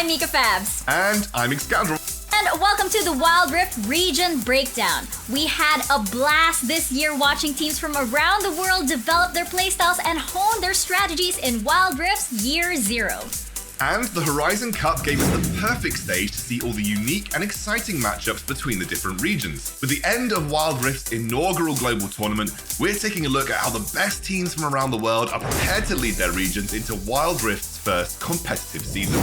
I'm MikaFabs. And I'm Excoundrel. And welcome to the Wild Rift Region Breakdown. We had a blast this year watching teams from around the world develop their playstyles and hone their strategies in Wild Rift's Year Zero. And the Horizon Cup gave us the perfect stage to see all the unique and exciting matchups between the different regions. With the end of Wild Rift's inaugural global tournament, we're taking a look at how the best teams from around the world are prepared to lead their regions into Wild Rift's first competitive season.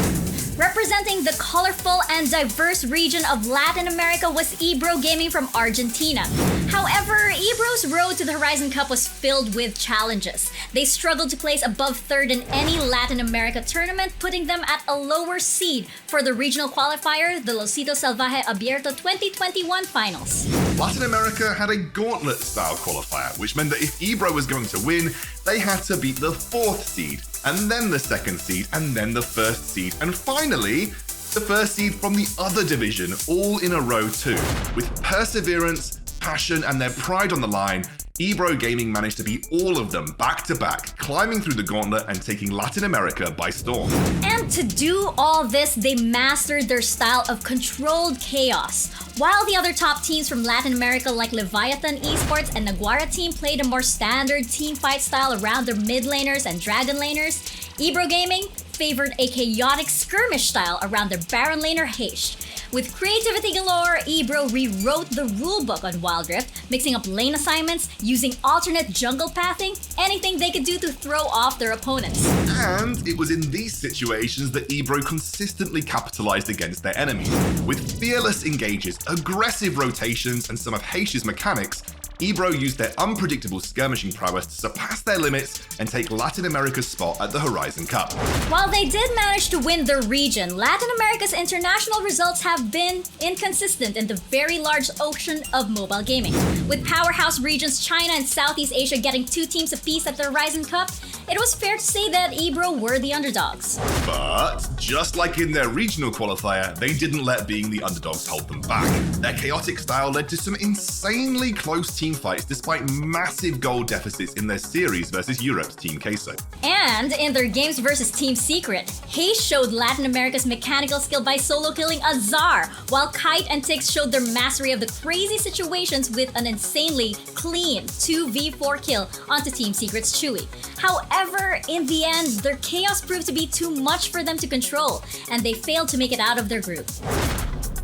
Representing the colorful and diverse region of Latin America was Ebro Gaming from Argentina. However, Ebro's road to the Horizon Cup was filled with challenges. They struggled to place above third in any Latin America tournament, putting them at a lower seed for the regional qualifier, the Lolcito Salvaje Abierto 2021 finals. Latin America had a gauntlet-style qualifier, which meant that if Ebro was going to win, they had to beat the fourth seed, and then the second seed, and then the first seed, and finally, the first seed from the other division, all in a row too. With perseverance, passion, and their pride on the line, Ebro Gaming managed to beat all of them back to back, climbing through the gauntlet and taking Latin America by storm. And to do all this, they mastered their style of controlled chaos. While the other top teams from Latin America like Leviathan Esports and Naguara team played a more standard teamfight style around their mid laners and dragon laners, Ebro Gaming favored a chaotic skirmish style around their Baron laner Heish. With creativity galore, Ebro rewrote the rulebook on Wild Rift, mixing up lane assignments, using alternate jungle pathing, anything they could do to throw off their opponents. And it was in these situations that Ebro consistently capitalized against their enemies. With fearless engages, aggressive rotations, and some of Heish's mechanics, Ebro used their unpredictable skirmishing prowess to surpass their limits and take Latin America's spot at the Horizon Cup. While they did manage to win their region, Latin America's international results have been inconsistent in the very large ocean of mobile gaming. With powerhouse regions China and Southeast Asia getting 2 teams apiece at the Horizon Cup, it was fair to say that Ebro were the underdogs. But, just like in their regional qualifier, they didn't let being the underdogs hold them back. Their chaotic style led to some insanely close team fights despite massive goal deficits in their series versus Europe's Team Queso. And in their games versus Team Secret, Heish showed Latin America's mechanical skill by solo killing Azar, while Kite and Tix showed their mastery of the crazy situations with an insanely clean 2v4 kill onto Team Secret's Chewy. However, in the end, their chaos proved to be too much for them to control, and they failed to make it out of their group.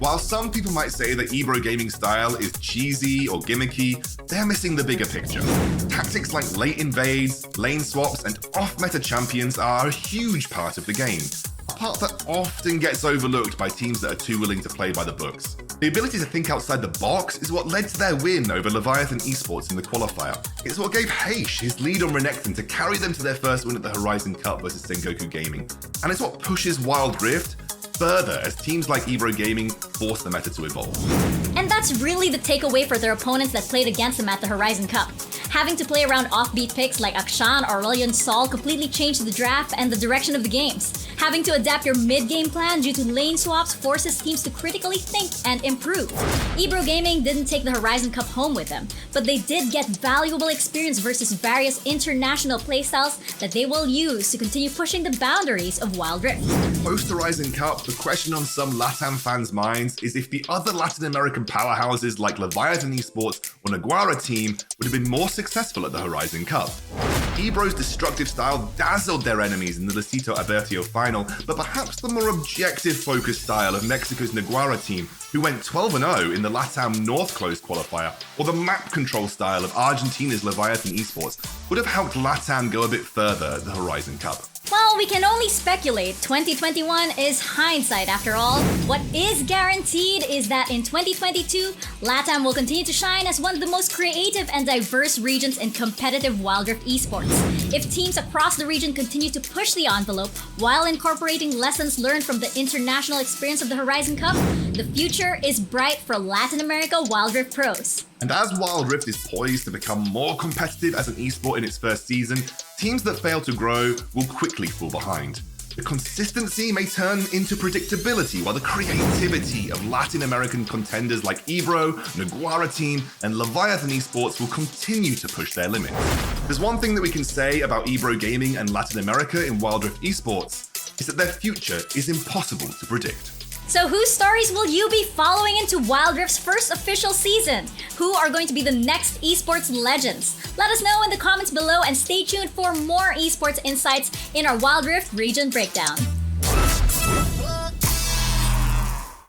While some people might say that Ebro Gaming's style is cheesy or gimmicky, they're missing the bigger picture. Tactics like late invades, lane swaps, and off-meta champions are a huge part of the game, a part that often gets overlooked by teams that are too willing to play by the books. The ability to think outside the box is what led to their win over Leviathan Esports in the qualifier. It's what gave Heish his lead on Renekton to carry them to their first win at the Horizon Cup versus Sengoku Gaming. And it's what pushes Wild Rift further as teams like Ebro Gaming force the meta to evolve. And that's really the takeaway for their opponents that played against them at the Horizon Cup. Having to play around offbeat picks like Akshan or Aurelion Sol completely changed the draft and the direction of the games. Having to adapt your mid-game plan due to lane swaps forces teams to critically think and improve. Ebro Gaming didn't take the Horizon Cup home with them, but they did get valuable experience versus various international playstyles that they will use to continue pushing the boundaries of Wild Rift. Post-Horizon Cup, the question on some LATAM fans' minds is if the other Latin American powerhouses like Leviathan Esports or Naguara team would have been more successful at the Horizon Cup. Ebro's destructive style dazzled their enemies in the Lolcito Abierto final, but perhaps the more objective-focused style of Mexico's Naguara team, who went 12-0 in the LATAM North Close qualifier, or the map control style of Argentina's Leviathan Esports, would have helped LATAM go a bit further at the Horizon Cup. Well, we can only speculate. 2021 is hindsight after all. What is guaranteed is that in 2022, LATAM will continue to shine as one of the most creative and diverse regions in competitive Wild Rift esports. If teams across the region continue to push the envelope while incorporating lessons learned from the international experience of the Horizon Cup, the future is bright for Latin America Wild Rift pros. And as Wild Rift is poised to become more competitive as an esport in its first season, teams that fail to grow will quickly fall behind. The consistency may turn into predictability, while the creativity of Latin American contenders like Ebro, Naguara Team, and Leviathan Esports will continue to push their limits. There's one thing that we can say about Ebro Gaming and Latin America in Wild Rift Esports. is that their future is impossible to predict. So whose stories will you be following into Wild Rift's first official season? Who are going to be the next esports legends? Let us know in the comments below and stay tuned for more esports insights in our Wild Rift region breakdown.